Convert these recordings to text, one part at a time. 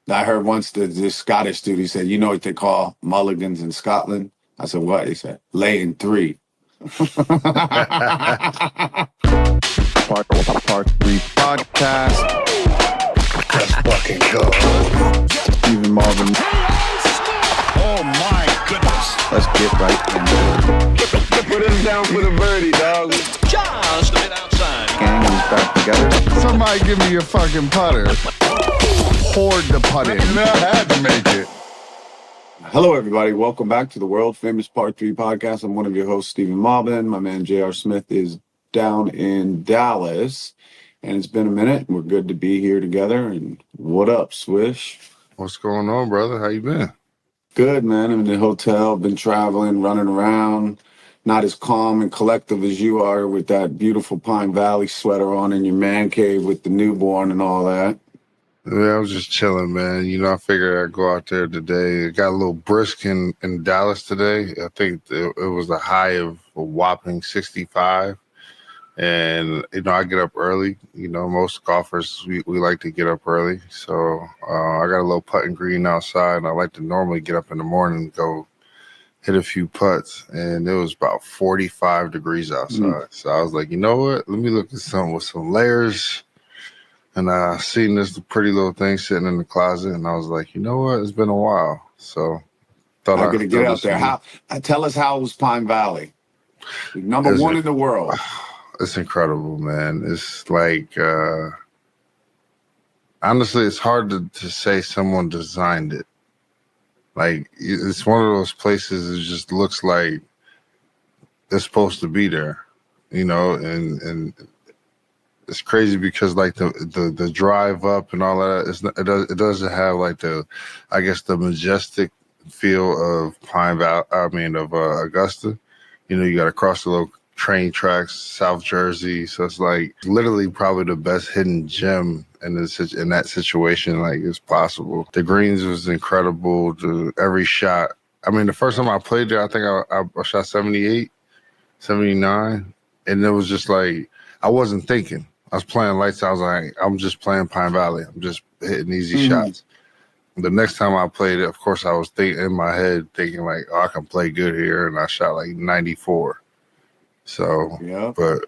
I heard once this Scottish dude, he said, you know what they call mulligans in Scotland? I said, what? He said, laying three. Part 3 podcast. Let's fucking go. Stephen Malbon. Oh my goodness. Let's get right into it. Put him down for the birdie, dog. Just a bit outside. Gang is back together. Somebody give me your fucking putter. Hoard the putt in. I had to make it. Hello, everybody. Welcome back to the world famous Part 3 podcast. I'm one of your hosts, Stephen Malbon. My man, J.R. Smith, is down in Dallas. And it's been a minute. We're good to be here together. And what up, Swish? What's going on, brother? How you been? Good, man. I'm in the hotel. Been traveling, running around. Not as calm and collective as you are with that beautiful Pine Valley sweater on in your man cave with the newborn and all that. Yeah, I was just chilling, man. You know, I figured I'd go out there today. It got a little brisk in Dallas today. I think it was a high of a whopping 65. And, you know, I get up early. You know, most golfers, we like to get up early. So I got a little putting green outside, and I like to normally get up in the morning and go hit a few putts. And it was about 45 degrees outside. So I was like, you know what? Let me look at something with some layers. And I seen this pretty little thing sitting in the closet, and I was like, you know what? It's been a while. So thought I'm going to get out there. Tell us how was Pine Valley? Number one in the world. It's incredible, man. It's like, honestly, it's hard to say someone designed it. Like, it's one of those places that just looks like it's supposed to be there, you know, and it's crazy because like the drive up and all that, it doesn't have like the majestic feel of Pine Valley. I mean of Augusta. You know, you got to cross the little train tracks, South Jersey. So it's like literally probably the best hidden gem in that situation like is possible. The greens was incredible. Every shot. I mean, the first time I played there, I think I shot 78, 79, and it was just like I wasn't thinking. I was playing lights. I was like, I'm just playing Pine Valley. I'm just hitting easy shots. The next time I played it, of course, I was in my head thinking like, oh, I can play good here, and I shot like 94. So, yeah. But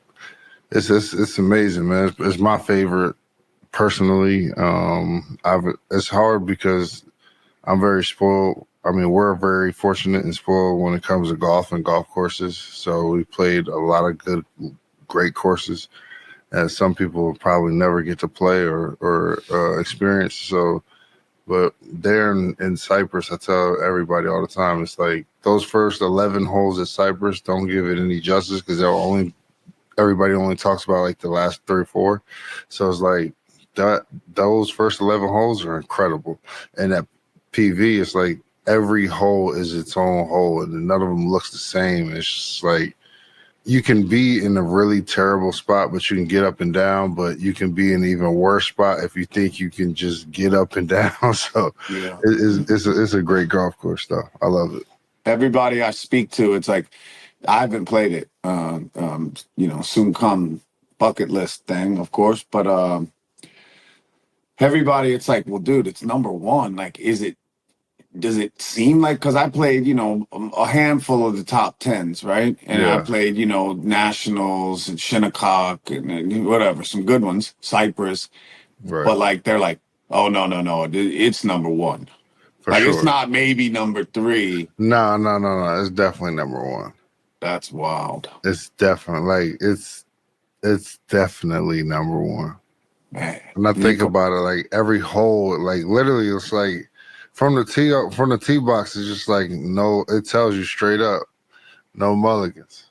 it's amazing, man. It's my favorite personally. It's hard because I'm very spoiled. I mean, we're very fortunate and spoiled when it comes to golf and golf courses. So we played a lot of great courses. As some people probably never get to play or experience. So, but there in Cyprus, I tell everybody all the time, it's like those first 11 holes at Cyprus don't give it any justice because everybody only talks about like the last 3 or 4. So it's like those first 11 holes are incredible. And at PV, it's like every hole is its own hole and none of them looks the same. It's just like, you can be in a really terrible spot, but you can get up and down, but you can be in an even worse spot if you think you can just get up and down. So yeah. It's a great golf course, though. I love it. Everybody I speak to, it's like, I haven't played it, you know, soon come bucket list thing, of course. But everybody, it's like, well, dude, it's number one. Like, does it seem like, because I played, you know, a handful of the top 10s, right? And yeah. I played, you know, Nationals and Shinnecock and whatever, some good ones, Cyprus. Right. But like, they're like, oh, no, it's number one. For like, sure. It's not maybe number 3. No. It's definitely number 1. That's wild. It's definitely, like, it's definitely number 1. Man. And I think about it, like, every hole, like, literally, it's like, from the tee box, it's just like no. It tells you straight up, no mulligans.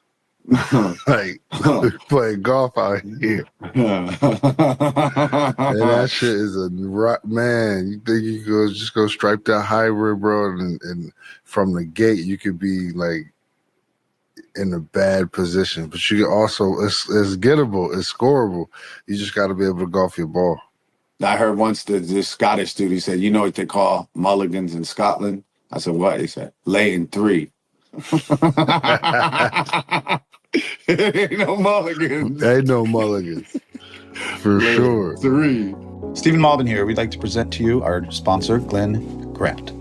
Like we play golf out here, and that shit is a man. You think you could just go stripe that hybrid, bro, and from the gate you could be like in a bad position, but you can also it's gettable, it's scoreable. You just got to be able to golf your ball. I heard once this Scottish dude, he said, you know what they call mulligans in Scotland? I said, what? He said, laying three. Ain't no mulligans. Ain't no mulligans. For sure. Three. Stephen Malbon here. We'd like to present to you our sponsor, Glen Grant.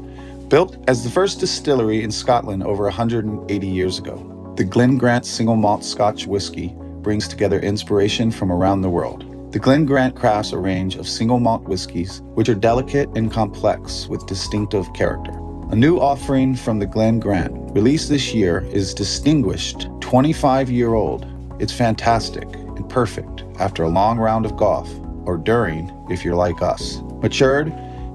Built as the first distillery in Scotland over 180 years ago, the Glen Grant single malt Scotch whiskey brings together inspiration from around the world. The Glen Grant crafts a range of single malt whiskeys, which are delicate and complex with distinctive character. A new offering from the Glen Grant, released this year, is distinguished 25-year-old. It's fantastic and perfect after a long round of golf, or during if you're like us. Matured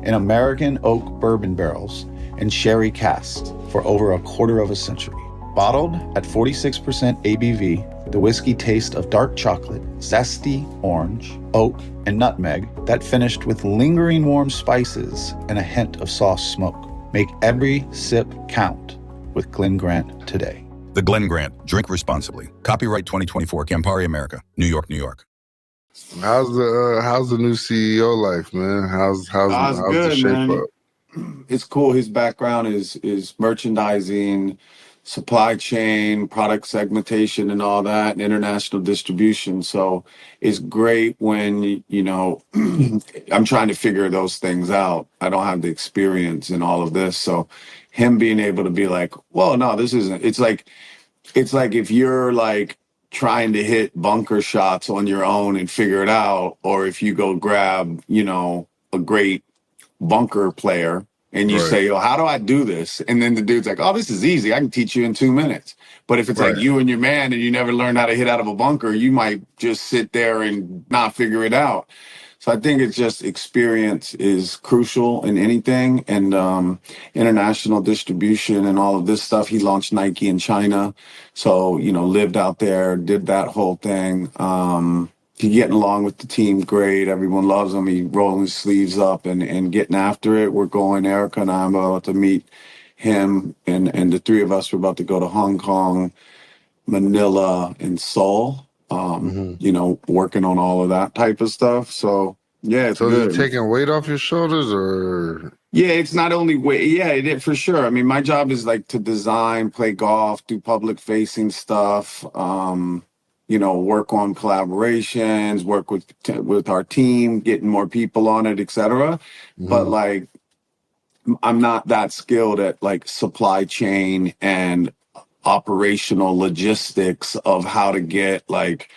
in American oak bourbon barrels and sherry casks for over a quarter of a century. Bottled at 46% ABV, the whiskey tastes of dark chocolate, zesty orange, oak, and nutmeg that finished with lingering warm spices and a hint of soft smoke. Make every sip count with Glen Grant today. The Glen Grant. Drink responsibly. Copyright 2024, Campari America, New York, New York. How's the new CEO life, man? How's good, the shape man. up? It's cool. His background is merchandising, supply chain, product segmentation, and all that, and international distribution. So it's great when, I'm trying to figure those things out. I don't have the experience in all of this. So him being able to be like, well, no, this isn't. It's like if you're like trying to hit bunker shots on your own and figure it out, or if you go grab, a great bunker player and you say, oh, how do I do this? And then the dude's like, oh, this is easy. I can teach you in 2 minutes. But if it's like you and your man and you never learned how to hit out of a bunker, you might just sit there and not figure it out. So I think it's just experience is crucial in anything, and international distribution and all of this stuff. He launched Nike in China. So, lived out there, did that whole thing. He getting along with the team great. Everyone loves him. He rolling his sleeves up and getting after it. We're going, Erica and I are about to meet him, and the three of us are about to go to Hong Kong, Manila, and Seoul. Working on all of that type of stuff. So yeah, it's so good. is it taking weight off your shoulders, or? Yeah, it's not only weight. Yeah, it is for sure. I mean, my job is like to design, play golf, do public facing stuff. Work on collaborations, work with our team, getting more people on it, etc. But like, I'm not that skilled at like supply chain and operational logistics of how to get like,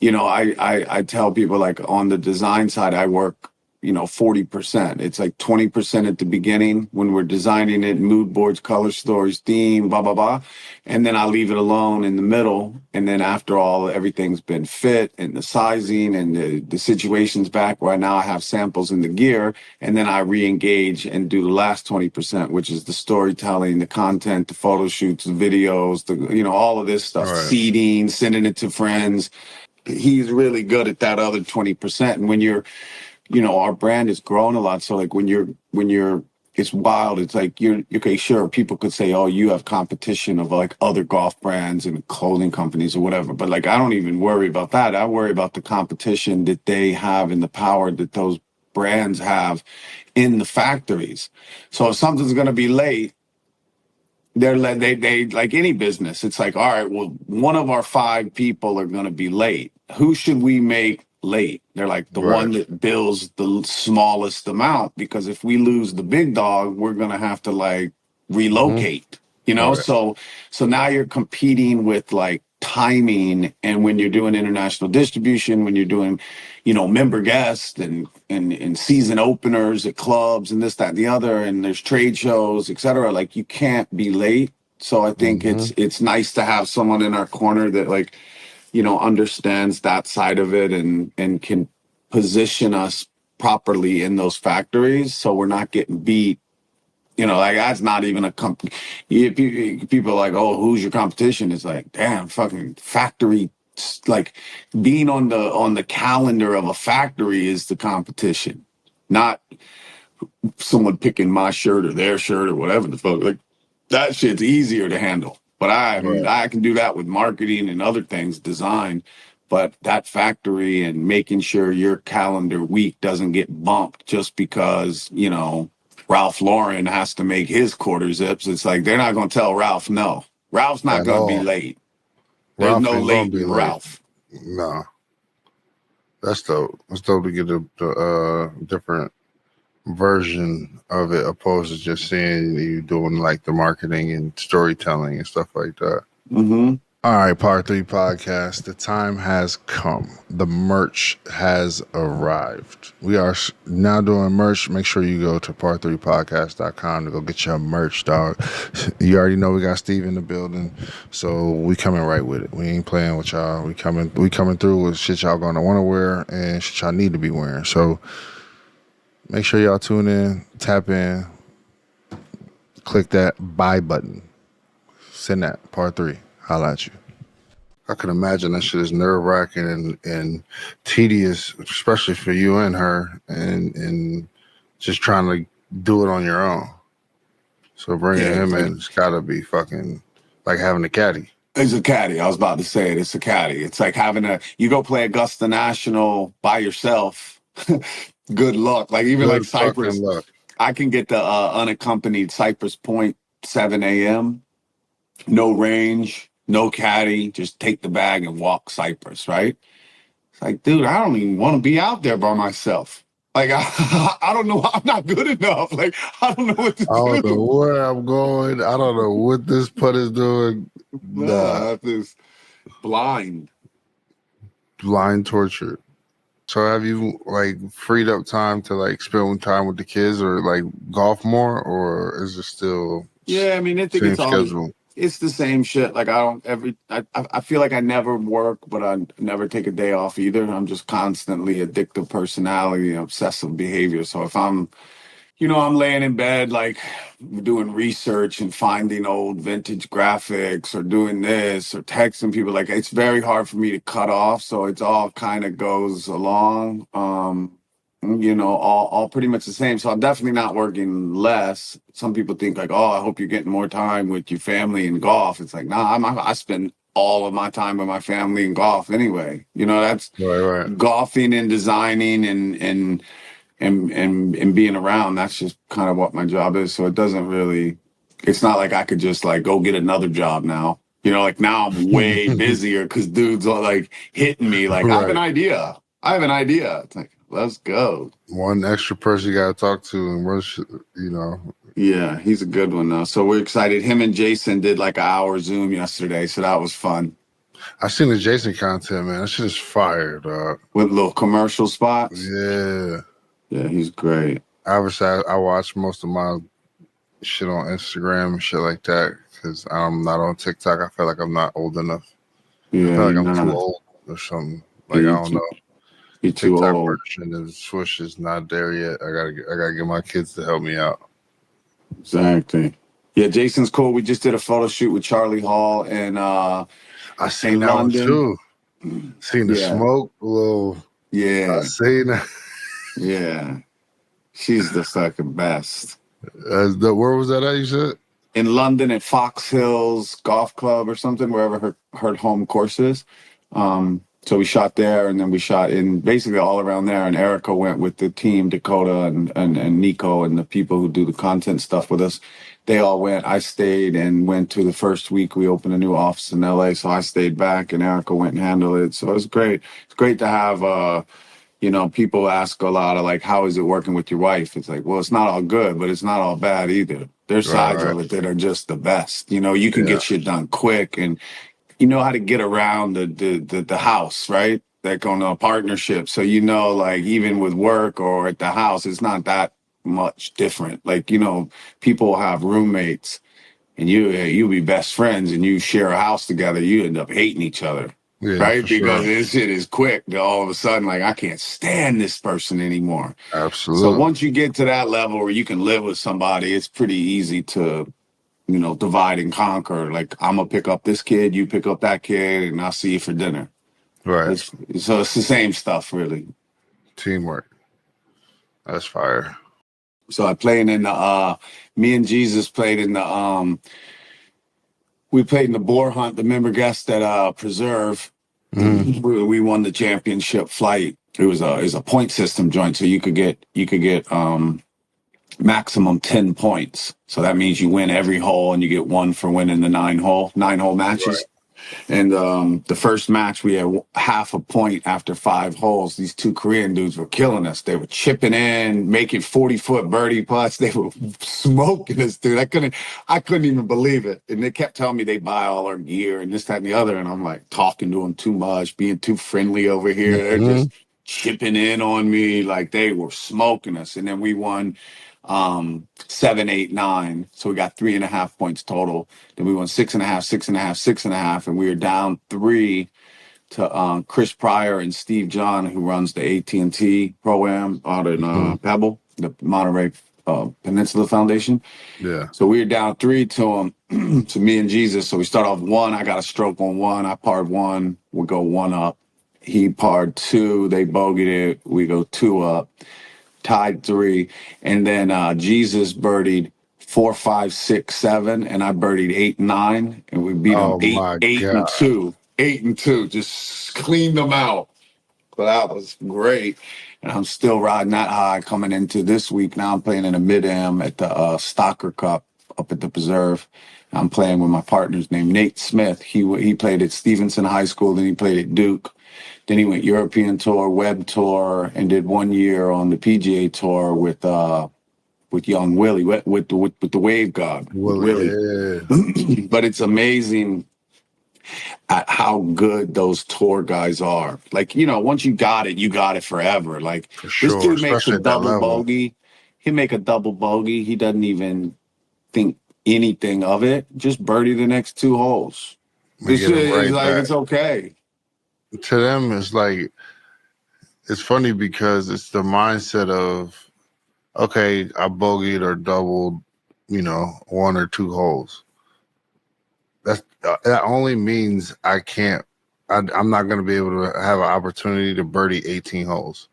I tell people like on the design side, I work, 40%. It's like 20% at the beginning when we're designing it, mood boards, color stories, theme, blah, blah, blah. And then I leave it alone in the middle. And then after all, everything's been fit and the sizing and the situation's back where now I have samples in the gear. And then I re-engage and do the last 20%, which is the storytelling, the content, the photo shoots, the videos, all of this stuff, seeding, sending it to friends. He's really good at that other 20%. And when you're, our brand has grown a lot. So like when you're, it's wild. It's like you're okay. Sure, people could say, "Oh, you have competition of like other golf brands and clothing companies or whatever." But like, I don't even worry about that. I worry about the competition that they have and the power that those brands have in the factories. So if something's going to be late, they like any business. It's like, all right, well, one of our 5 people are going to be late. Who should we make late? They're like the one that bills the smallest amount, because if we lose the big dog, we're going to have to like relocate, So now you're competing with like timing. And when you're doing international distribution, when you're doing, member guests and season openers at clubs and this, that, and the other, and there's trade shows, etc. Like you can't be late. So I think it's nice to have someone in our corner that like, understands that side of it and can position us properly in those factories so we're not getting beat. Like that's not even a company. People are like, oh, who's your competition? It's like, damn, fucking factory. Like being on the calendar of a factory is the competition, not someone picking my shirt or their shirt or whatever the fuck. Like that shit's easier to handle. But I can do that with marketing and other things, design. But that factory and making sure your calendar week doesn't get bumped just because, Ralph Lauren has to make his quarter zips. It's like they're not going to tell Ralph no. Ralph's not going to be late. There's Ralph no ain't gonna late be late. Ralph. No, that's dope. It's dope to get the different version of it opposed to just seeing you doing like the marketing and storytelling and stuff like that. Mm-hmm. All right, Part 3 podcast. The time has come. The merch has arrived. We are now doing merch. Make sure you go to part3podcast.com to go get your merch, dog. You already know we got Steve in the building, so we coming right with it. We ain't playing with y'all. We coming through with shit y'all gonna want to wear and shit y'all need to be wearing. So make sure y'all tune in, tap in, click that buy button. Send that Part 3. Holla at you. I can imagine that shit is nerve wracking and tedious, especially for you and her, and just trying to do it on your own. So bringing him in, it's got to be fucking like having a caddy. It's a caddy. I was about to say it. It's a caddy. It's like you go play Augusta National by yourself. Good luck. Like even like Cypress, I can get the unaccompanied Cypress Point 7 a.m. No range, no caddy. Just take the bag and walk Cypress, right? It's like, dude, I don't even want to be out there by myself. Like, I don't know. I'm not good enough. Like, I don't know what to do. I don't know where I'm going. I don't know what this putt is doing. Nah, this blind torture. So have you like freed up time to like spend time with the kids or like golf more, or is it still? Yeah, I mean, I think it's all. It's the same shit. Like I feel like I never work, but I never take a day off either. I'm just constantly addictive personality and obsessive behavior. So if I'm laying in bed, like doing research and finding old vintage graphics or doing this or texting people, like it's very hard for me to cut off. So it's all kind of goes along, all pretty much the same. So I'm definitely not working less. Some people think like, oh, I hope you're getting more time with your family and golf. It's like, nah, I spend all of my time with my family and golf anyway. That's right. Golfing and designing and being around. That's just kind of what my job is. So it's not like I could just like go get another job now. Like now I'm way busier because dudes are like hitting me like, I have an idea. It's like, let's go. One extra person you got to talk to and Yeah, he's a good one though. So we're excited. Him and Jason did like an hour Zoom yesterday. So that was fun. I seen the Jason content, man. That shit is fire, dog. With little commercial spots. Yeah. Yeah, he's great. Obviously, I watch most of my shit on Instagram and shit like that because I'm not on TikTok. I feel like I'm not old enough. Yeah, I feel like I'm too old or something. Like, I don't know. You're too TikTok old. version of the Swish is not there yet. I gotta get my kids to help me out. Exactly. Yeah, Jason's cool. We just did a photo shoot with Charlie Hall and I seen that one too. Seen the smoke, little. Yeah. I seen that. Yeah. She's the fucking best. Where was that at, you said? In London at Fox Hills Golf Club or something, wherever her home course is. So we shot there, and then we shot in basically all around there. And Erica went with the team, Dakota and Nico and the people who do the content stuff with us. They all went. I stayed and went to the first week. We opened a new office in LA, so I stayed back, and Erica went and handled it. So it was great. It's great to have people ask a lot of like, how is it working with your wife? It's like, well, it's not all good, but it's not all bad either. There's sides of it that are just the best. You can get shit done quick, and you know how to get around the house, right? Like on a partnership. So, like even with work or at the house, it's not that much different. Like, people have roommates and you be best friends and you share a house together. You end up hating each other. Yeah, right? Because sure. this shit is quick. All of a sudden, like, I can't stand this person anymore. Absolutely. So once you get to that level where you can live with somebody, it's pretty easy to, divide and conquer. Like, I'm going to pick up this kid, you pick up that kid, and I'll see you for dinner. Right. So it's the same stuff, really. Teamwork. That's fire. So I played in me and Jesus played in we played in the boar hunt, the member guest at Preserve. Mm-hmm. We won the championship flight. It was a point system joint, so you could get maximum 10 points. So that means you win every hole and you get one for winning the nine hole matches. And the first match, we had half a point after 5 holes. These 2 Korean dudes were killing us. They were chipping in, making 40-foot birdie putts. They were smoking us, dude. I couldn't even believe it. And they kept telling me they buy all our gear and this, that, and the other. And I'm like talking to them too much, being too friendly over here. They're just chipping in on me like they were smoking us. And then we won 7, 8, 9. So we got 3.5 points total. Then we won 6.5, 6.5, 6.5, and we were down 3 to Chris Pryor and Steve John, who runs the AT&T Pro-Am out in Pebble, the Monterey Peninsula Foundation. Yeah. So we were down 3 to him, to me and Jesus. So we start off 1. I got a stroke on 1. I parred 1. We go 1 up. He parred 2. They bogeyed it. We go 2 up. Tied 3, and then Jesus birdied 4, 5, 6, 7, and I birdied 8, 9, and we beat them eight and two, 8 and 2, just cleaned them out. So that was great, and I'm still riding that high coming into this week. Now I'm playing in a mid-am at the Stocker Cup up at the Preserve. I'm playing with my partners named Nate Smith. He played at Stevenson High School, then he played at Duke. Then he went European Tour, Web Tour, and did 1 year on the PGA Tour with young Willie, with the Wave God, Willie. Yeah. But it's amazing at how good those tour guys are. Like, once you got it forever. Like, For sure. this dude makes Especially a at that double level. bogey. He make a double bogey. He doesn't even think anything of it. Just birdie the next 2 holes. This shit is like, it's okay. To them, it's like, it's funny because it's the mindset of, okay, I bogeyed or doubled, 1 or 2 holes. That only means I'm not going to be able to have an opportunity to birdie 18 holes.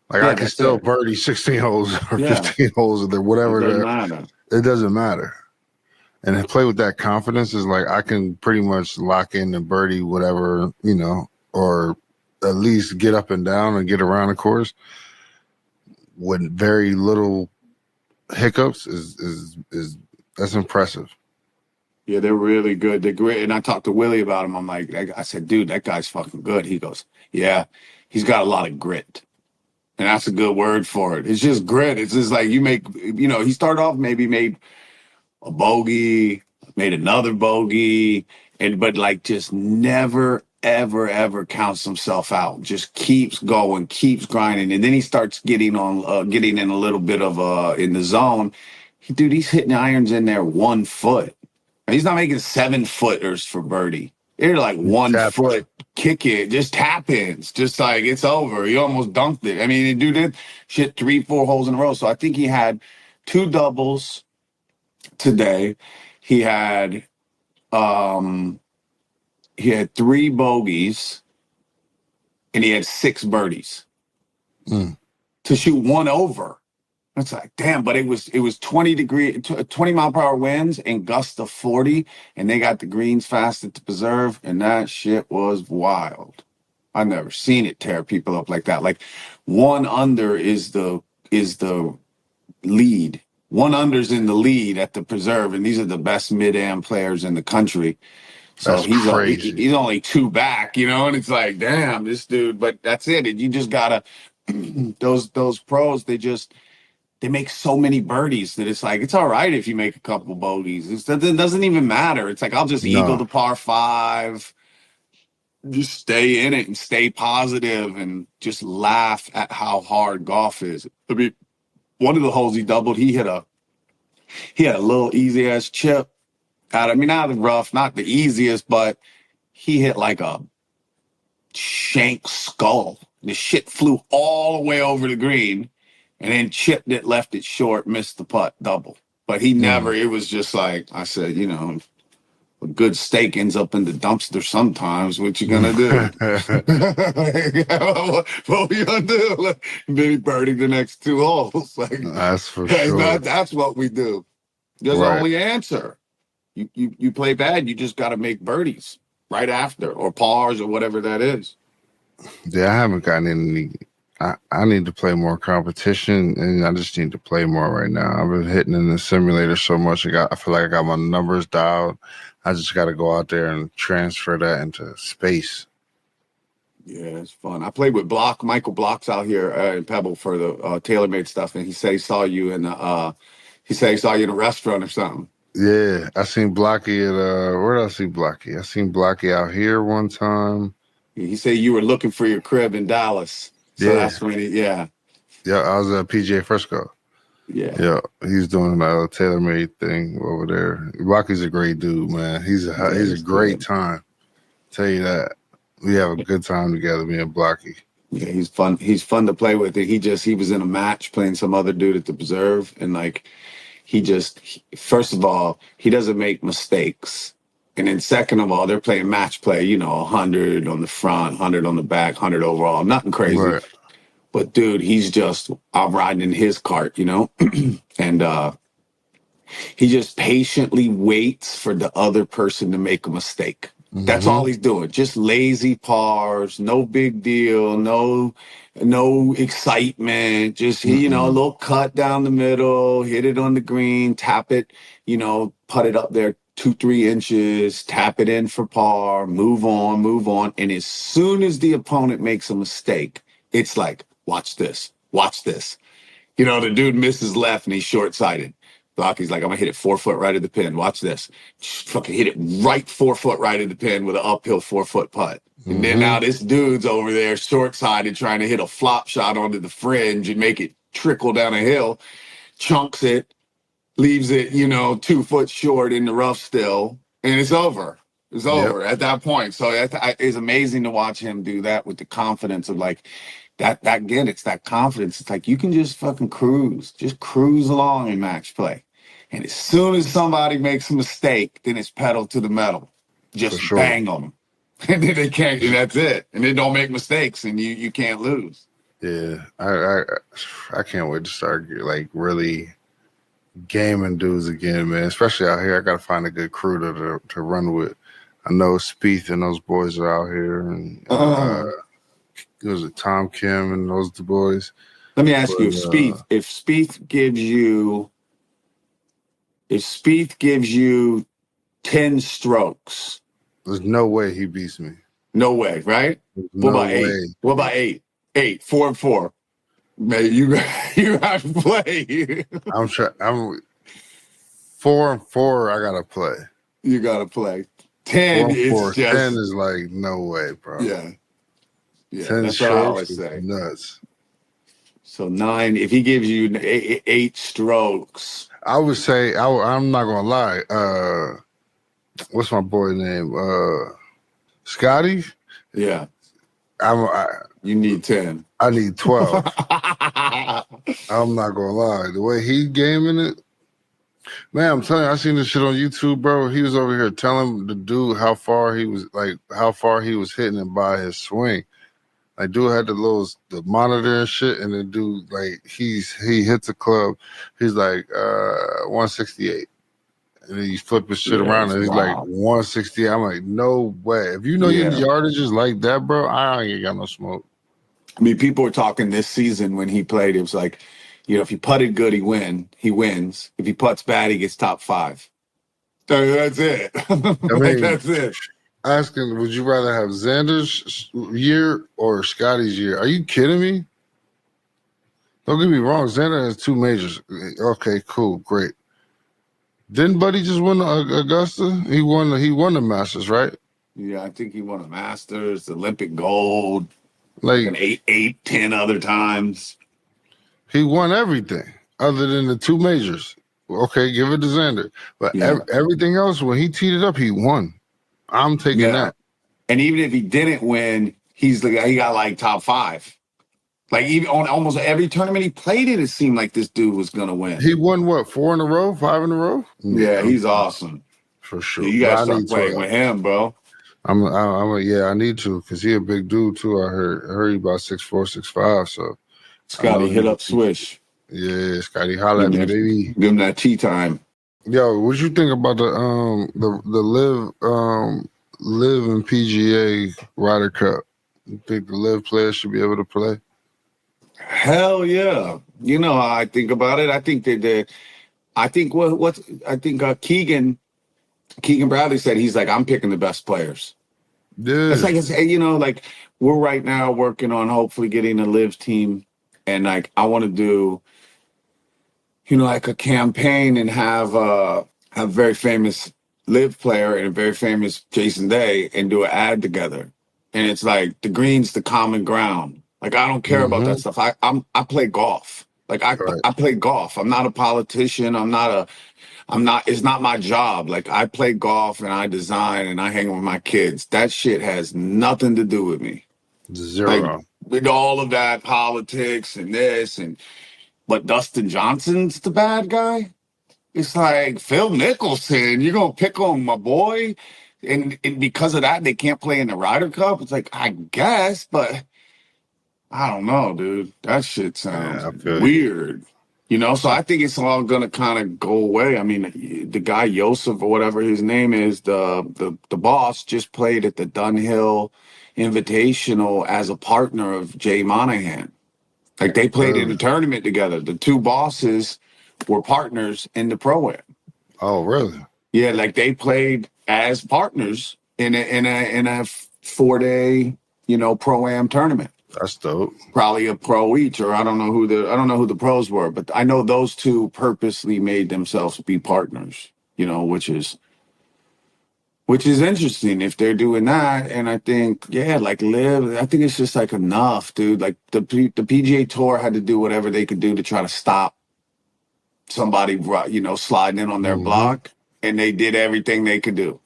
Like, I can still birdie 16 holes or 15 holes or whatever. It doesn't matter. It doesn't matter. And to play with that confidence is like, I can pretty much lock in and birdie whatever, or at least get up and down and get around the course with very little hiccups is that's impressive. Yeah, they're really good. They're great. And I talked to Willie about him. I'm like, I said, dude, that guy's fucking good. He goes, yeah, he's got a lot of grit. And that's a good word for it. It's just grit. It's just like he started off, maybe made a bogey, made another bogey, but like just never, ever counts himself out. Just keeps going, keeps grinding. And then he starts getting in a little bit of in the zone. He's hitting irons in there 1 foot. He's not making 7-footers for birdie. They're like 1 foot kick it, just tap ins, just like it's over. He almost dunked it. I mean, the dude did shit 3, 4 holes in a row. So I think he had 2 doubles today. He had 3 bogeys, and he had 6 birdies to shoot 1 over. It's like, damn, but it was 20 mile per hour winds and gusts of 40, and they got the greens fast at the Preserve, and that shit was wild. I've never seen it tear people up like that. Like 1 under is the lead. 1 under's in the lead at the Preserve, and these are the best mid-am players in the country. So that's crazy. He's only 2 back, and it's like, damn, this dude. But that's it. You just gotta those pros. They make so many birdies that it's like, it's all right if you make a couple bogeys. It doesn't even matter. It's like, I'll just eagle the par 5, just stay in it and stay positive and just laugh at how hard golf is. I mean, one of the holes he doubled, he had a little easy ass chip out of the rough, not the easiest, but he hit like a shank skull. The shit flew all the way over the green. And then chipped it, left it short, missed the putt, double. But he never, it was just like, I said, a good steak ends up in the dumpster sometimes. What you gonna do? What we gonna do? Like, maybe birdie the next 2 holes. Like, that's for sure. That's what we do. There's only answer. You play bad, you just got to make birdies right after, or pars, or whatever that is. Yeah, I haven't gotten any. I need to play more competition, and I just need to play more right now. I've been hitting in the simulator so much. I feel like I got my numbers dialed. I just got to go out there and transfer that into space. Yeah, it's fun. I played with Michael Block's out here in Pebble for the TaylorMade stuff, and he said he saw you in the in a restaurant or something. Yeah, I seen Blocky at where did I see Blocky? I seen Blocky out here one time. He said you were looking for your crib in Dallas. So that's when Yeah, I was at PGA Frisco. Yeah, he's doing a TaylorMade thing over there. Blocky's a great dude, man. He's a great time. Tell you that. We have a good time together, me and Blocky. Yeah, he's fun. He's fun to play with. He was in a match playing some other dude at the Preserve, and like first of all, he doesn't make mistakes. And then second of all, they're playing match play, 100 on the front, 100 on the back, 100 overall, nothing crazy. Right. But dude, I'm riding in his cart, and he just patiently waits for the other person to make a mistake. That's all he's doing. Just lazy pars, no big deal, no excitement. Just a little cut down the middle, hit it on the green, tap it, put it up there 2-3 inches, tap it in for par, move on. And as soon as the opponent makes a mistake, it's like, watch this. The dude misses left and he's short-sighted. Blocky's like, I'm gonna hit it 4 foot right at the pin. Watch this. Just fucking hit it right 4 foot right at the pin with an uphill 4 foot putt. And then now this dude's over there short-sided trying to hit a flop shot onto the fringe and make it trickle down a hill, chunks it, leaves it, 2 foot short in the rough still, and it's over. It's over at that point. So it's amazing to watch him do that with the confidence of like, that again, it's that confidence. It's like you can just fucking just cruise along in match play. And as soon as somebody makes a mistake, then it's pedal to the metal. Just bang them. And then they can't, and that's it. And they don't make mistakes and you can't lose. Yeah. I can't wait to start like really gaming dudes again, man. Especially out here. I gotta find a good crew to run with. I know Spieth and those boys are out here, and it was Tom Kim and those the boys. Let me ask you, if Spieth gives you 10 strokes, there's no way he beats me. No way, right? What about 8? What about 8? 8, 4 and 4. Man, you have to play. I'm 4 and 4. I gotta play. You gotta play. 10 is 10 is like no way, bro. Yeah. 10 that's what I always say. Nuts. So 9. If he gives you 8 strokes, I would say I'm not gonna lie. What's my boy name? Scotty. Yeah. You need 10. I need 12. I'm not gonna lie. The way he gaming it, man, I'm telling you, I seen this shit on YouTube, bro. He was over here telling the dude how far he was hitting it by his swing. Like, dude had the monitor and shit, and the dude, like, he hits the club. He's like 168. And then you flip his shit around, and he's like 168. I'm like, no way. If you know your yardage is like that, bro, I ain't got no smoke. I mean, people were talking this season when he played. It was like, if he putted good, he wins. If he putts bad, he gets top 5. So that's it. That's it. Asking, would you rather have Xander's year or Scotty's year? Are you kidding me? Don't get me wrong. Xander has 2 majors. Okay, cool, great. Didn't Buddy just win Augusta? He won the Masters, right? Yeah, I think he won a Masters, Olympic gold, like an 8, 10 other times. He won everything other than the 2 majors. Okay, give it to Xander. But everything else, when he teed it up, he won. I'm taking that. And even if he didn't win, he got like top 5. Like even on almost every tournament he played in, it seemed like this dude was gonna win. He won what, 4 in a row, 5 in a row? Yeah, he's awesome. For sure. Yeah, you gotta start playing with him, bro. I need to, because he a big dude too. I heard he about 6'4", 6'5". So Scotty, hit up Swish. Yeah, Scotty, holla at me, baby. Give him that tea time. Yo, what you think about the live and PGA Ryder Cup? You think the live players should be able to play? Hell yeah. You know how I think about it. I think Keegan Keegan Bradley said he's like, I'm picking the best players. It's Yeah. like, like we're right now working on hopefully getting a live team. And like, I want to do, like a campaign and have a very famous live player and a very famous Jason Day and do an ad together. And it's like the green's the common ground. Like, I don't care about that stuff. I play golf. Like Right. I play golf. I'm not a politician. It's not my job. Like, I play golf and I design and I hang with my kids. That shit has nothing to do with me. Like, Zero. with all of that politics and this but Dustin Johnson's the bad guy. It's like Phil Mickelson. You're gonna pick on my boy, and because of that, they can't play in the Ryder Cup. It's like, I guess, but I don't know, dude. That shit sounds Yeah, I feel you. weird. So I think it's all gonna kind of go away. I mean, the guy Yosef or whatever his name is, the boss, just played at the Dunhill Invitational as a partner of Jay Monahan. Like, they played in a tournament together. The two bosses were partners in the pro-am. Oh, really? Yeah, like they played as partners in a 4-day, pro-am tournament. That's dope. Probably a pro each, or I don't know who the pros were, but I know those two purposely made themselves be partners. Which is interesting if they're doing that. And I think, like live, I think it's just like enough, dude. Like the PGA Tour had to do whatever they could do to try to stop somebody, sliding in on their block. And they did everything they could do.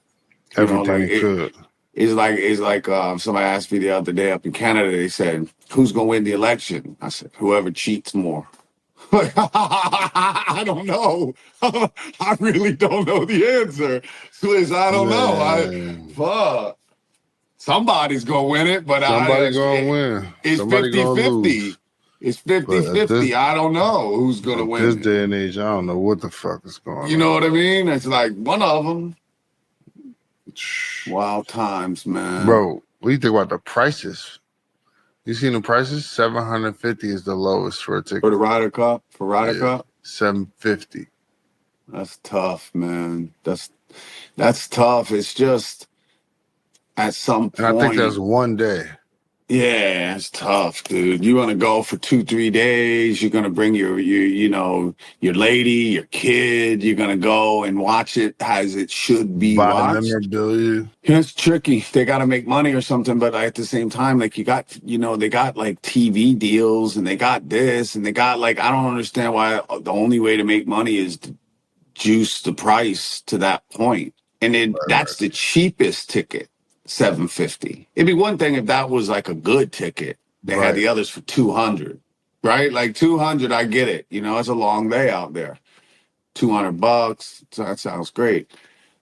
Everything they could. It's like somebody asked me the other day up in Canada, they said, who's going to win the election? I said, whoever cheats more. I don't know. I really don't know the answer. Swiss, I don't know. Fuck. Somebody's going to win it, but somebody's going to win. It's 50-50. It's 50-50. I don't know who's going to win. This day and age, I don't know what the fuck is going on. You know what I mean? It's like one of them. Wild times, man. Bro, what do you think about the prices? You seen the prices? $750 is the lowest for a ticket. For the Ryder Cup? For Ryder Cup? $750. That's tough, man. That's tough. It's just at some point. And I think that's one day. Yeah, it's tough, dude. You want to go for 2-3 days. You're gonna bring your lady, your kid. You're gonna go and watch it as it should be watched. Memorabilia. It's tricky. They got to make money or something, but at the same time, like they got like TV deals and they got this and they got like, I don't understand why the only way to make money is to juice the price to that point. And then that's the cheapest ticket. $750. It'd be one thing if that was like a good ticket. They had the others for $200, right? Like $200, I get it. It's a long day out there. $200, so that sounds great.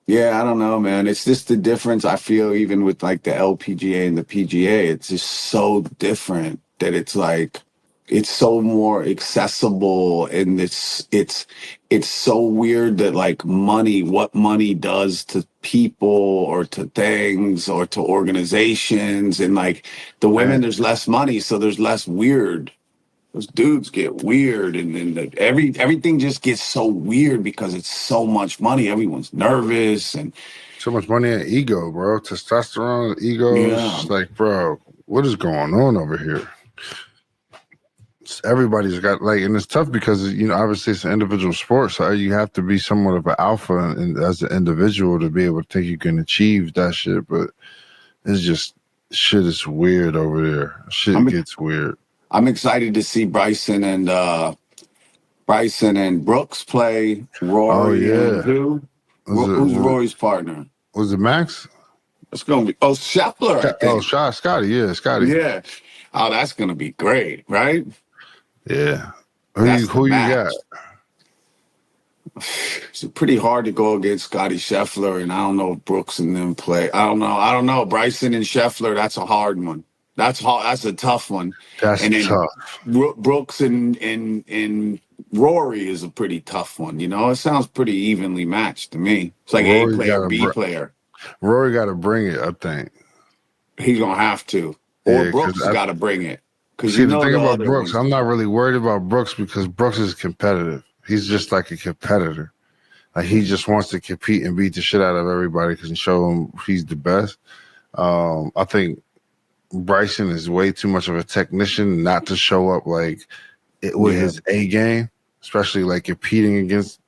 Yeah, I don't know, man. It's just the difference I feel even with like the LPGA and the PGA. It's just so different that it's like it's so more accessible, and it's so weird that like what money does to people or to things or to organizations, and like the women, there's less money, so there's less weird. Those dudes get weird, and then everything just gets so weird because it's so much money. Everyone's nervous and so much money and ego, bro. Testosterone, ego. Yeah. It's like, bro, what is going on over here? Everybody's got like, and it's tough because obviously it's an individual sport, so you have to be somewhat of an alpha and as an individual to be able to think you can achieve that shit. But it's just shit is weird over there. Shit gets weird. I'm excited to see Bryson and Brooks play. Rory, who's Rory's partner? Was it Max? It's gonna be Scheffler. I think. Scotty. Yeah, Scotty. Yeah. Oh, that's gonna be great, right? Yeah. Who you got? It's pretty hard to go against Scotty Scheffler, and I don't know if Brooks and them play. I don't know. Bryson and Scheffler, that's a hard one. That's hard. That's a tough one. That's tough. Brooks and Rory is a pretty tough one. It sounds pretty evenly matched to me. It's like Rory A player, B player. Rory got to bring it, I think. He's gonna have to, or Brooks got to bring it. Because the thing about Brooks, I'm not really worried about Brooks because Brooks is competitive. He's just like a competitor. Like he just wants to compete and beat the shit out of everybody because show him he's the best. I think Bryson is way too much of a technician not to show up like with his A game, especially like competing against.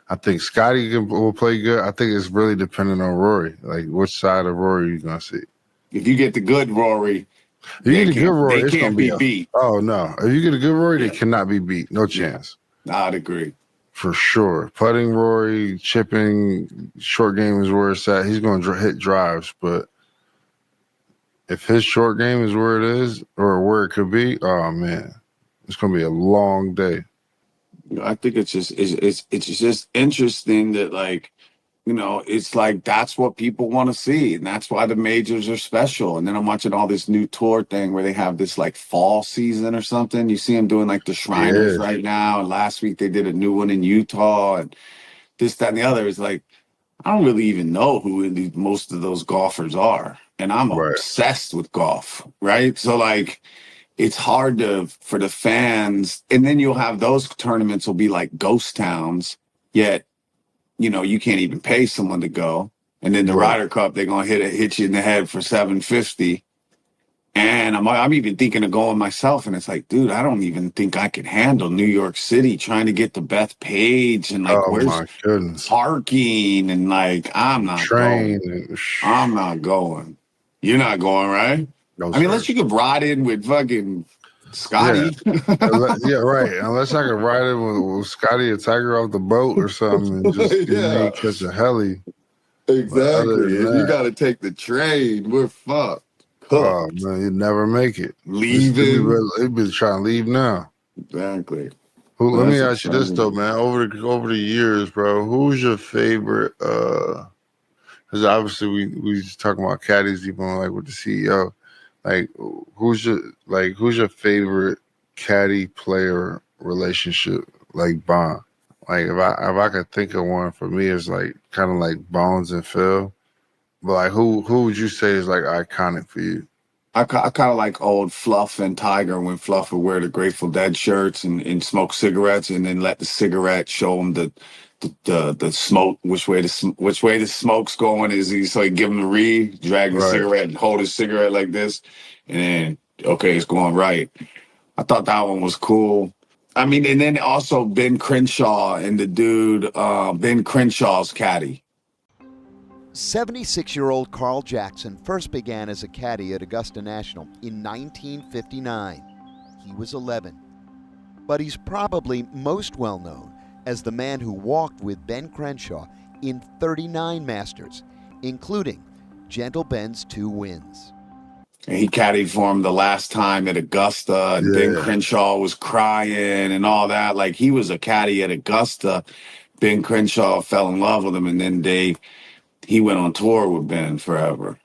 I think Scotty will play good. I think it's really dependent on Rory. Like which side of Rory you gonna see. If you get the good Rory, If you get a good Rory, they it's can't gonna be beat. Oh no! If you get a good Rory, they cannot be beat. No chance. I'd agree. For sure. Putting Rory, chipping, short game is where it's at. He's going to hit drives, but if his short game is where it is or where it could be, oh man, it's going to be a long day. I think it's just interesting that like, you know, it's like that's what people want to see, and that's why the majors are special. And then I'm watching all this new tour thing where they have this like fall season or something. You see them doing like the Shriners right now, and last week they did a new one in Utah, and this, that, and the other. Is like I don't really even know who most of those golfers are, and I'm obsessed with golf, right? So like, it's hard for the fans, and then you'll have those tournaments will be like ghost towns, yet. You know, you can't even pay someone to go. And then the Ryder Cup, they're gonna hit you in the head for $750. And I'm even thinking of going myself. And it's like, dude, I don't even think I can handle New York City trying to get to Bethpage and like where's parking and like I'm not going. I'm not going. You're not going, right? No, I mean, unless you could ride in with fucking Scotty. Yeah, right. Unless I could ride in with Scotty or Tiger off the boat or something and just catch a heli. Exactly. And you got to take the train. We're fucked. Oh, man, you'd never make it. Leaving. They'd be trying to leave now. Exactly. Let me ask you this, though, man. Over the years, bro, who's your favorite? Because obviously we just talking about caddies, even like with the CEO. Like, who's your favorite caddy player relationship? Like bond. Like if I could think of one for me, it's like kind of like Bones and Phil. But like who would you say is like iconic for you? I kind of like old Fluff and Tiger when Fluff would wear the Grateful Dead shirts and smoke cigarettes and then let the cigarette show him the smoke, which way the smoke's going so he give him the read, drag the cigarette and hold his cigarette like this, and then okay, it's going right. I thought that one was cool. I mean, and then also Ben Crenshaw and the dude, Ben Crenshaw's caddy. 76-year-old Carl Jackson first began as a caddy at Augusta National in 1959. He was 11. But he's probably most well known as the man who walked with Ben Crenshaw in 39 Masters, including Gentle Ben's 2 wins. And he caddied for him the last time at Augusta, and Ben Crenshaw was crying and all that. Like, he was a caddy at Augusta. Ben Crenshaw fell in love with him, and then he went on tour with Ben forever.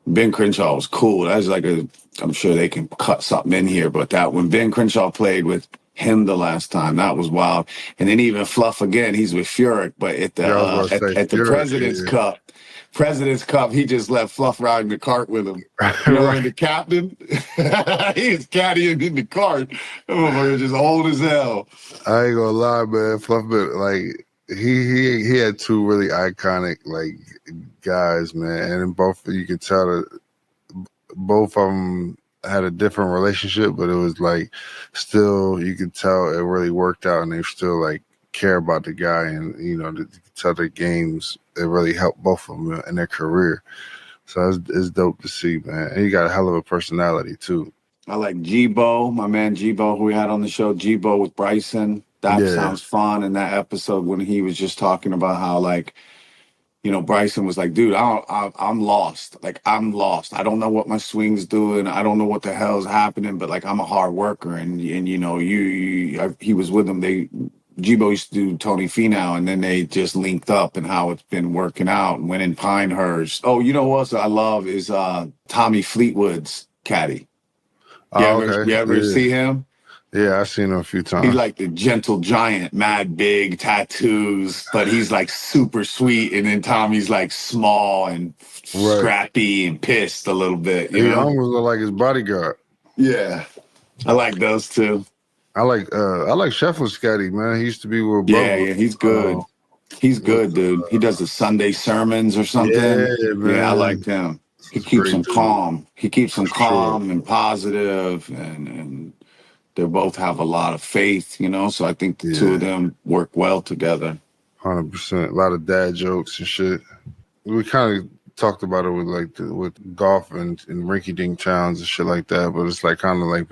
Ben Crenshaw was cool. That's like I'm sure they can cut something in here, but that when Ben Crenshaw played with him the last time, that was wild. And then even Fluff again, he's with Furyk, but at the President's Cup, he just let Fluff ride in the cart with him. You know, and the captain, he was caddying in the cart. That motherfucker just old as hell. I ain't gonna lie, man. Fluff, like he had 2 really iconic like guys, man, and both you could tell that both of them had a different relationship, but it was like still you could tell it really worked out, and they still like care about the guy, and you know, you could tell their games it really helped both of them in their career. So it's dope to see, man. And he got a hell of a personality too. I like G-Bo, my man G-Bo, who we had on the show. G-Bo with Bryson. That sounds fun. In that episode when he was just talking about how, like, you know, Bryson was like, dude, I'm lost. Like, I'm lost. I don't know what my swing's doing. I don't know what the hell's happening, but like, I'm a hard worker. And you know, he was with him. G-Bo used to do Tony Finau, and then they just linked up and how it's been working out and went in Pinehurst. Oh, you know what I love is Tommy Fleetwood's caddy. You ever see him? Yeah, I've seen him a few times. He's like the gentle giant, mad big tattoos, but he's like super sweet. And then Tommy's like small and scrappy and pissed a little bit. You know? Almost look like his bodyguard. Yeah, I like those too. I like Scheffler's caddy, man. He used to be with Bubba. Yeah, he's good. He's What, good, dude. He does the Sunday sermons or something. yeah, Yeah, I man. like him. He It's a keeps great them dude calm. He keeps for them sure. calm and positive, and they both have a lot of faith, So I think the two of Yeah, them work well together. 100%. A lot of dad jokes and shit. We kind of talked about it with with golf and rinky dink towns and shit like that, but it's like kind of like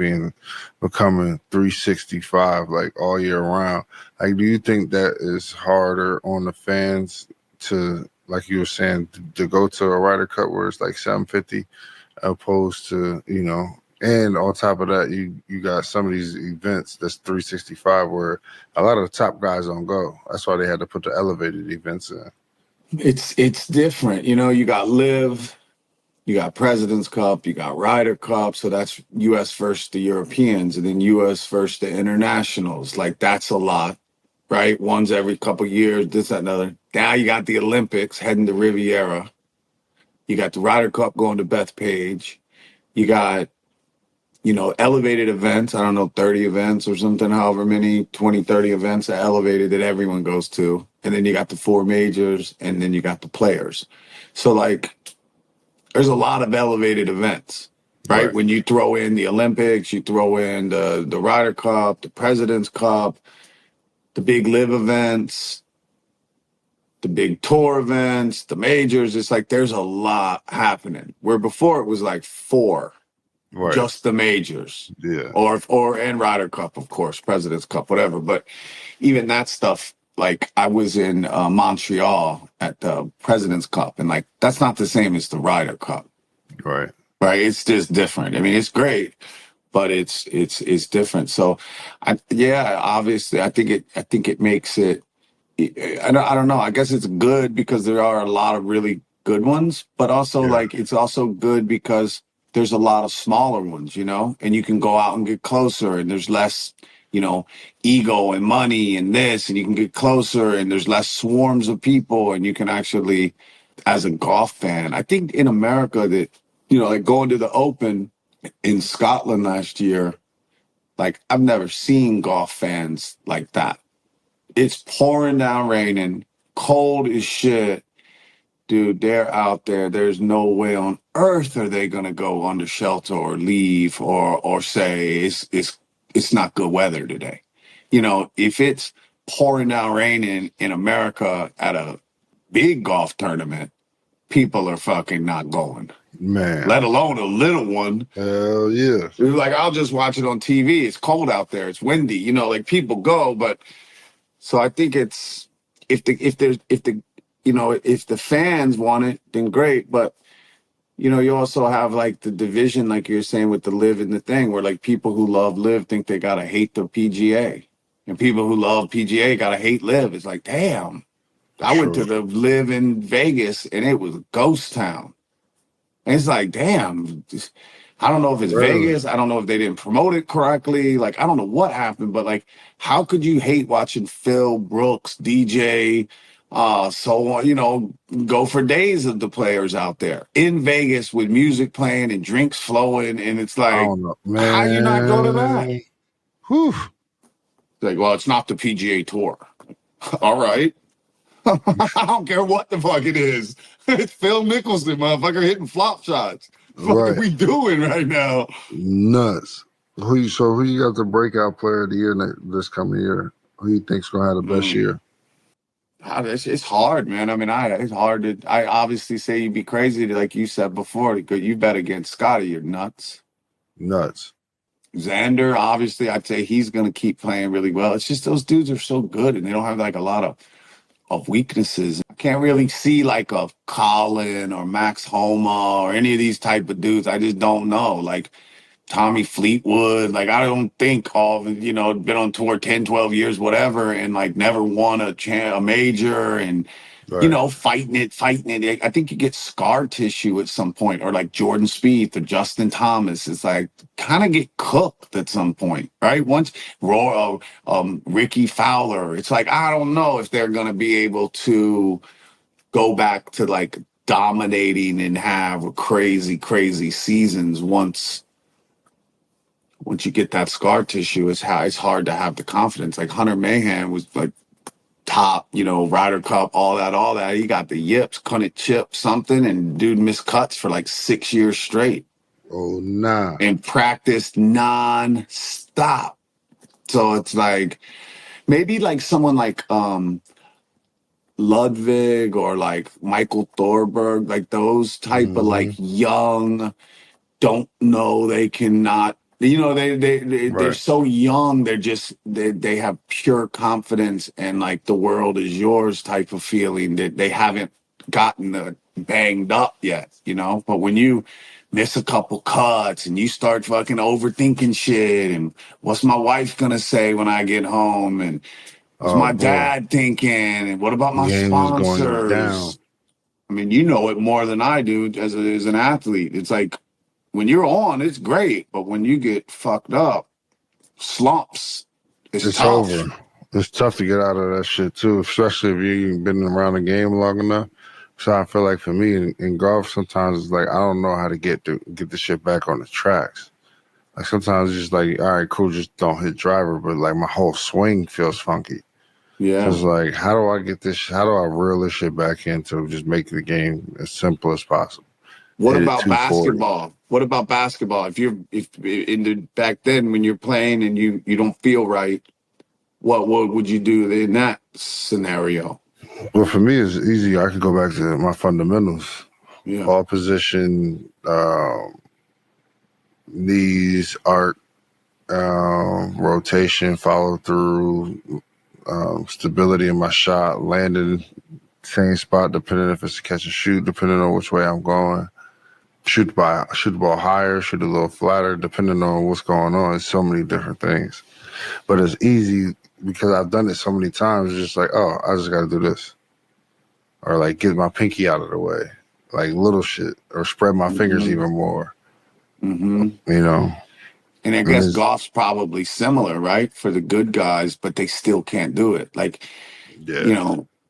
becoming 365 like all year round. Like, do you think that is harder on the fans to, like you were saying, to go to a Ryder Cup where it's like 750 opposed to, and on top of that, you got some of these events that's 365 where a lot of the top guys don't go. That's why they had to put the elevated events in. It's different, You got Live, you got President's Cup, you got Ryder Cup, so that's U.S. versus the Europeans, and then U.S. versus the internationals. Like that's a lot, right? One's every couple years, this, that, another. Now you got the Olympics heading to Riviera. You got the Ryder Cup going to Bethpage. You got, elevated events. I don't know, 30 events or something, however many, 20, 30 events are elevated that everyone goes to. And then you got the four majors, and then you got the players. So, like, there's a lot of elevated events, right? Right. When you throw in the Olympics, you throw in the Ryder Cup, the President's Cup, the big live events, the big tour events, the majors. It's like there's a lot happening. Where before it was like four, Right. just the majors, Yeah. or and Ryder Cup, of course, President's Cup, whatever. But even that stuff, like I was in Montreal at the President's Cup, and like that's not the same as the Ryder Cup, Right. right? It's just different. I mean, it's great, but it's different. So, yeah, obviously, I think it makes it. I don't know. I guess it's good because there are a lot of really good ones, but also Yeah. like it's also good because there's a lot of smaller ones, and you can go out and get closer, and there's less, ego and money and this, and you can get closer, and there's less swarms of people, and you can actually, as a golf fan, I think in America that, like going to the Open in Scotland last year, like I've never seen golf fans like that. It's pouring down raining, cold as shit. Dude, they're out there. There's no way on earth are they gonna go under shelter or leave or say it's not good weather today. If it's pouring down raining in America at a big golf tournament, people are fucking not going. Man. Let alone a little one. Hell yeah. It was like, I'll just watch it on TV. It's cold out there. It's windy. Like people go, but so I think it's if the fans want it, then great. But you also have like the division, like you're saying with the live and the thing, where like people who love live think they gotta hate the PGA, and people who love PGA gotta hate live. It's like, damn. I went to Sure. the live in Vegas and it was a ghost town. And it's like, damn. I don't know if it's Really? Vegas. I don't know if they didn't promote it correctly. Like, I don't know what happened, but like, how could you hate watching Phil Brooks, DJ, so on, go for days of the players out there in Vegas with music playing and drinks flowing. And it's I like, don't know. how you not go to that? Man. Whew. Like, well, it's not the PGA Tour. All right. I don't care what the fuck it is. It's Phil Mickelson, motherfucker, hitting flop shots. What are Right. we doing right now? Nuts. So who you got the breakout player of the year this coming year? Who you think's gonna have the best year? It's hard, man. I mean, it's hard to. I obviously say you'd be crazy to, like you said before, because you bet against Scotty. You're nuts. Nuts. Xander, obviously, I'd say he's going to keep playing really well. It's just those dudes are so good, and they don't have like a lot of weaknesses. I can't really see like a Colin or Max Homa or any of these type of dudes. I just don't know. Like Tommy Fleetwood, like I don't think been on tour 10, 12 years, whatever, and like never won a major and Right. fighting it. I think you get scar tissue at some point, or like Jordan Spieth or Justin Thomas. It's like kind of get cooked at some point, right? Once Ricky Fowler, it's like I don't know if they're gonna be able to go back to like dominating and have crazy, crazy seasons once you get that scar tissue. It's hard to have the confidence. Like Hunter Mahan was like top, Ryder Cup, all that. He got the yips, couldn't chip something, and dude missed cuts for like 6 years straight. Oh, nah. And practiced non-stop. So it's like, maybe like someone like Ludwig or like Michael Thorberg, like those type of like young, don't know they cannot, they're Right. so young, they have pure confidence and like the world is yours type of feeling that they haven't gotten banged up yet, but when you miss a couple cuts and you start fucking overthinking shit and what's my wife gonna say when I get home and what's Oh, my boy. dad thinking and what about my Game is going down. sponsors? I mean, you know it more than I do as an athlete. It's like when you're on, it's great, but when you get fucked up, slumps, it's It's tough. over. It's tough to get out of that shit too, especially if you've been around the game long enough. So I feel like for me in golf, sometimes it's like I don't know how to get the shit back on the tracks. Like sometimes it's just like, all right, cool, just don't hit driver, but like my whole swing feels funky. So Yeah. it's like, how do I get this? How do I reel this shit back in to just make the game as simple as possible? What Hit it about 240. basketball? What about basketball? If back then when you're playing and you don't feel right, what would you do in that scenario? Well, for me, it's easy. I can go back to my fundamentals. Yeah. Ball position, knees, arc, rotation, follow through, stability in my shot, landing same spot depending if it's a catch and shoot, depending on which way I'm going. Shoot the ball higher, shoot a little flatter, depending on what's going on. It's so many different things. But it's easy because I've done it so many times. It's just like, oh, I just got to do this. Or like get my pinky out of the way. Like little shit. Or spread my fingers even more. Mm-hmm. And I guess golf's probably similar, right? For the good guys, but they still can't do it. Like,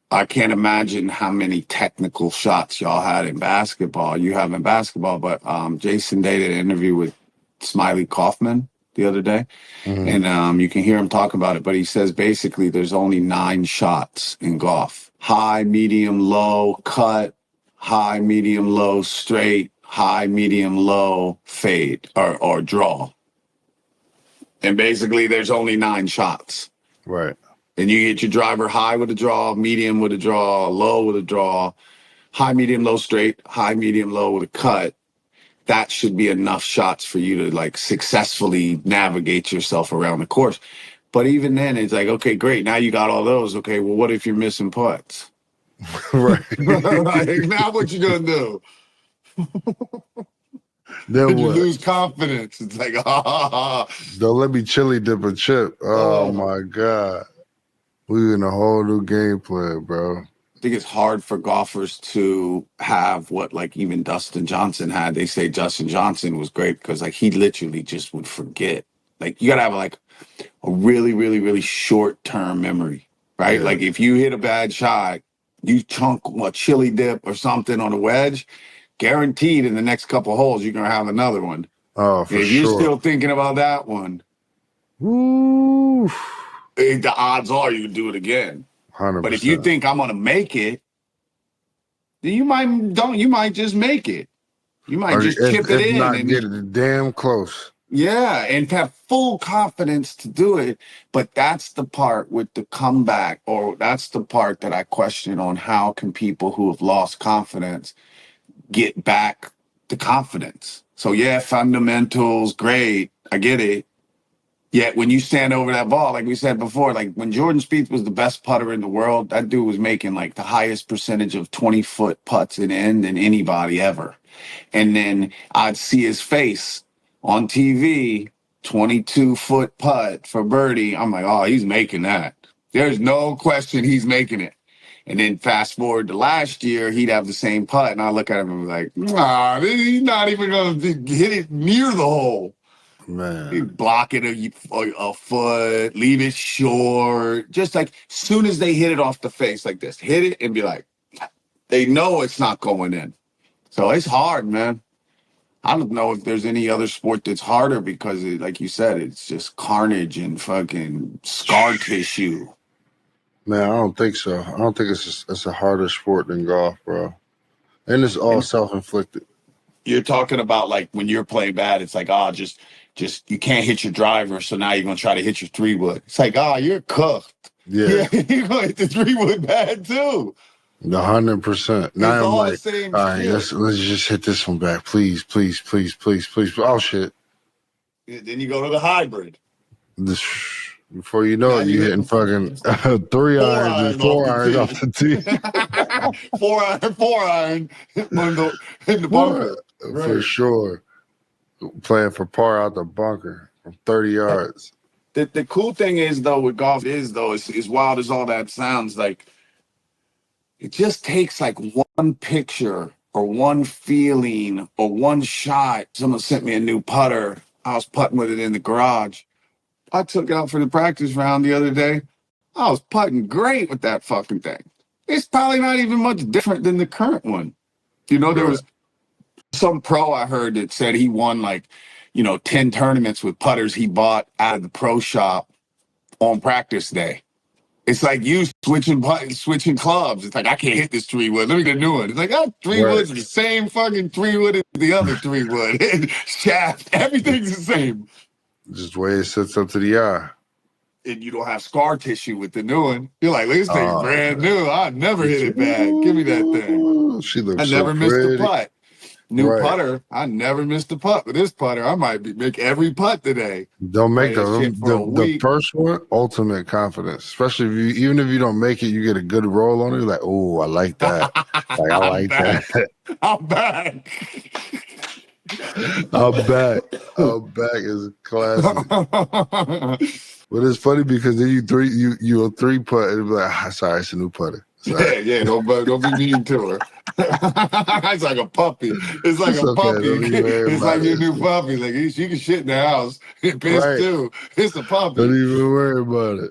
I can't imagine how many technical shots y'all had in basketball. You have in basketball, but Jason did an interview with Smiley Kaufman the other day, and you can hear him talk about it. But he says basically there's only 9 shots in golf: high, medium, low, cut, high, medium, low, straight, high, medium, low, fade, or draw. And basically, there's only 9 shots. Right. And you hit your driver high with a draw, medium with a draw, low with a draw, high, medium, low, straight, high, medium, low with a cut. That should be enough shots for you to like successfully navigate yourself around the course. But even then, it's like, okay, great. Now you got all those. Okay, well, what if you're missing putts? Right. Like, now what you gonna do? Then You what? lose confidence. It's like, Don't let me chili dip a chip. Oh my God. We in a whole new game plan, bro. I think it's hard for golfers to have what like even Dustin Johnson had. They say Dustin Johnson was great because like he literally just would forget. Like you gotta have like a really, really, really short term memory, right? Yeah. Like if you hit a bad shot, you chunk a chili dip or something on a wedge, guaranteed in the next couple holes you're gonna have another one. Oh, for If sure. you're still thinking about that one, Woo. the odds are you do it again. 100%. But if you think I'm gonna make it, then you might just make it. You might just chip it if in not and get it damn close. yeah, and have full confidence to do it. But that's the part with the comeback, or that's the part that I question on how can people who have lost confidence get back the confidence. So yeah, fundamentals, great. I get it. Yet when you stand over that ball, like we said before, like when Jordan Spieth was the best putter in the world, that dude was making like the highest percentage of 20-foot putts in end than anybody ever. And then I'd see his face on TV, 22-foot putt for birdie. I'm like, oh, he's making that. There's no question he's making it. And then fast forward to last year, he'd have the same putt. And I look at him and be like, nah, he's not even going to hit it near the hole. Man. He'd block it a foot, leave it short. Just like soon as they hit it off the face like this, hit it and be like, they know it's not going in. So it's hard, man. I don't know if there's any other sport that's harder because, like you said, it's just carnage and fucking scar tissue. Man, I don't think so. I don't think it's a harder sport than golf, bro. And it's all self-inflicted. You're talking about like when you're playing bad, it's like, just you can't hit your driver, so now you're gonna try to hit your 3-wood. It's like, you're cooked. Yeah, You're gonna hit the 3-wood bad too. 100%. Now It's I'm all the like, same all right, shit. let's just hit this one back, please, please, please, please, please. Oh shit! Then you go to the hybrid. This, before you know Now it, you you hit hitting the fucking 3 irons and 4 irons off the tee. 4 iron in the bunker. For Right. sure. Playing for par out the bunker from 30 yards. The cool thing is though with golf as wild as all that sounds, like it just takes like one picture or one feeling or one shot. Someone sent me a new putter. I was putting with it in the garage. I took it out for the practice round the other day. I was putting great with that fucking thing. It's probably not even much different than the current one. There was some pro I heard that said he won 10 tournaments with putters he bought out of the pro shop on practice day. It's like you switching clubs. It's like, I can't hit this 3-wood. Let me get a new one. It's like, 3-wood's the same fucking 3-wood as the other 3-wood. And shaft, everything's the same. Just the way it sits up to the eye. And you don't have scar tissue with the new one. You're like, this thing's brand new. I never hit it bad. Give me that thing. She looks I never so missed a pretty. putt. New putter, I never missed a putt. With this putter, I might make every putt today. Don't make the first one, ultimate confidence. Especially even if you don't make it, you get a good roll on it. Like, oh, I like that. Like, I like that. I'm back. I'm back is classic. But it's funny because then you a 3-putt and be like, sorry, it's a new putter. Yeah, don't be mean to her. It's like a puppy. It's like a puppy. It's like your new puppy. Like she can shit in the house. It pissed too. It's a puppy. Don't even worry about it.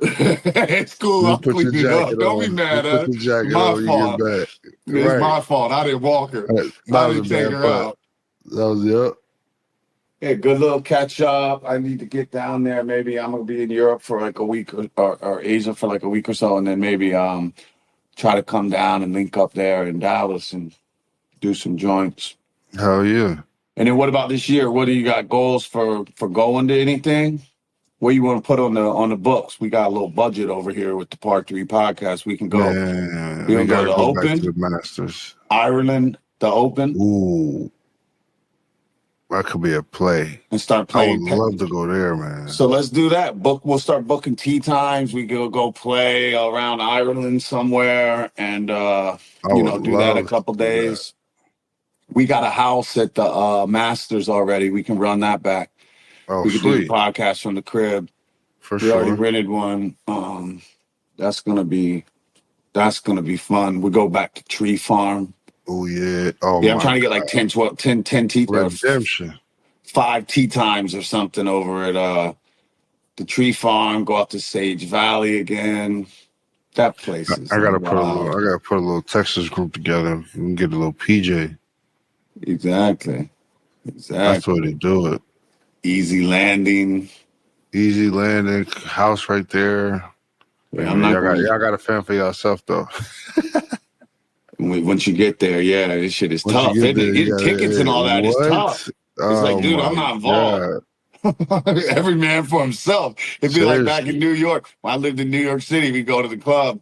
It's cool. I'll clean it up. Don't be mad at her. Put the jacket My on fault. You get back. It's my fault. I didn't walk her. I didn't take her out. That was it. Yeah, good little catch up. I need to get down there. Maybe I'm gonna be in Europe for like a week or Asia for like a week or so, and then maybe try to come down and link up there in Dallas and do some joints. Hell yeah. And then what about this year? What do you got goals for going to anything? What you want to put on the books? We got a little budget over here with the Part 3 podcast. We can go. Man, we can go to the Open, back to the Masters. Ireland, the Open. Ooh. That could be a play. And start playing. I would love to go there, man. So let's do that. We'll start booking tee times. We go play around Ireland somewhere and do that a couple days. We got a house at the Masters already. We can run that back. Oh, we can sweet. do the podcast from the crib. We already rented one. That's gonna be fun. We go back to Tree Farm. Oh yeah. Oh yeah. I'm trying to get like 10 tee times. Redemption. 5 tee times or something over at the Tree Farm. Go out to Sage Valley again. That place is I gotta put a little Texas group together and get a little PJ. Exactly. That's where they do it. Easy landing, house right there. Yeah, y'all got a fan for yourself though. Once you get there, yeah, this shit is tough. Getting tickets and all that is tough. It's like, dude, I'm not involved. Every man for himself. It'd be like back in New York. When I lived in New York City, we go to the club.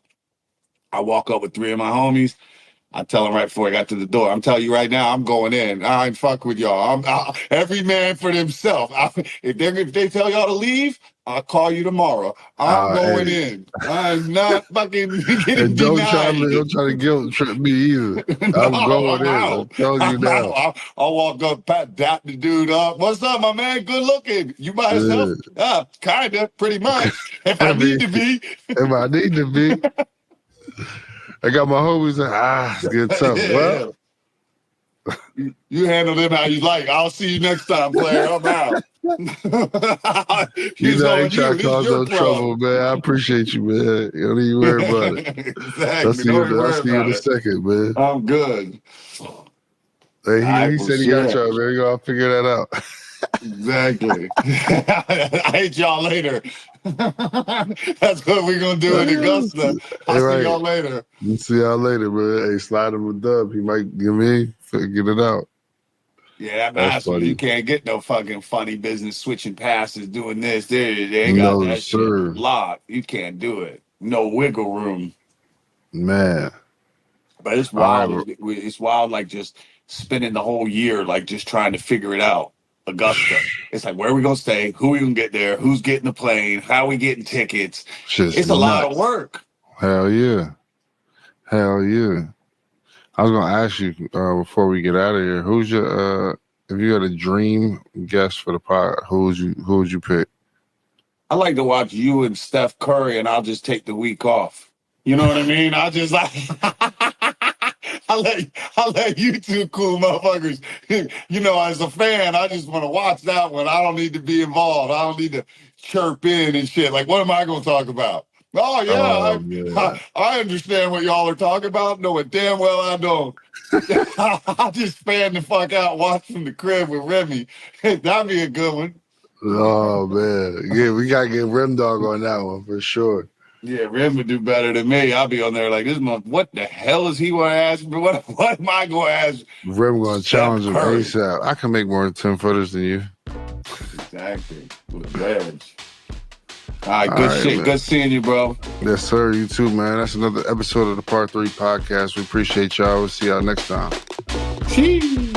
I walk up with 3 of my homies. I tell them right before I got to the door, I'm telling you right now, I'm going in. I ain't fuck with y'all. Every man for themselves. If they tell y'all to leave, I'll call you tomorrow. I'm going in. I'm not fucking getting denied. Don't try to guilt trip me either. I'm going in. I'm telling you now. I'll walk up, dap the dude up. What's up, my man? Good looking. You by yourself? Kinda, pretty much. If I need to be. If I need to be. I got my homies like, it's good stuff. Yeah. Well, you handle them how you like. I'll see you next time, player. I'm out. I ain't trying to cause no trouble, man. I appreciate you, man. You don't even worry about it. Exactly. I'll see you in a second, man. I'm good. Hey, he said he got y'all, man. You gotta figure that out. Exactly. I hate y'all later. That's what we're gonna do in Augusta. I'll see y'all later. See y'all later, man. Hey, slide him a dub. He might give me get it out. Yeah, that That's Masters, funny. you can't get no fucking funny business switching passes, doing this. They got No, that sir. shit locked. You can't do it. No wiggle room. Man. But it's wild. It's wild, like just spending the whole year, like just trying to figure it out. Augusta. It's like, where are we gonna stay? Who are we gonna get there? Who's getting the plane? How are we getting tickets? Just it's a lot of work. Hell yeah. Hell yeah. I was gonna ask you before we get out of here, who's your if you had a dream guest for the pod, who would you pick? I like to watch you and Steph Curry, and I'll just take the week off. You know what I mean? I'll just like I'll let you two cool motherfuckers. You know, as a fan, I just want to watch that one. I don't need to be involved. I don't need to chirp in and shit. Like, what am I gonna talk about? Oh yeah, I understand what y'all are talking about. Know it damn well I don't. I'll just fan the fuck out, watch from the crib with Remy. That'd be a good one. Oh man, yeah, we gotta get Rim Dog on that one for sure. Yeah, Rim would do better than me. I'll be on there like this month. What the hell is he going to ask me? What am I going to ask? Rim going to challenge him ASAP. I can make more 10 footers than you. Exactly. With a wedge. All right, good shit. Man. Good seeing you, bro. Yes, sir. You too, man. That's another episode of the Part 3 podcast. We appreciate y'all. We'll see y'all next time. Cheese.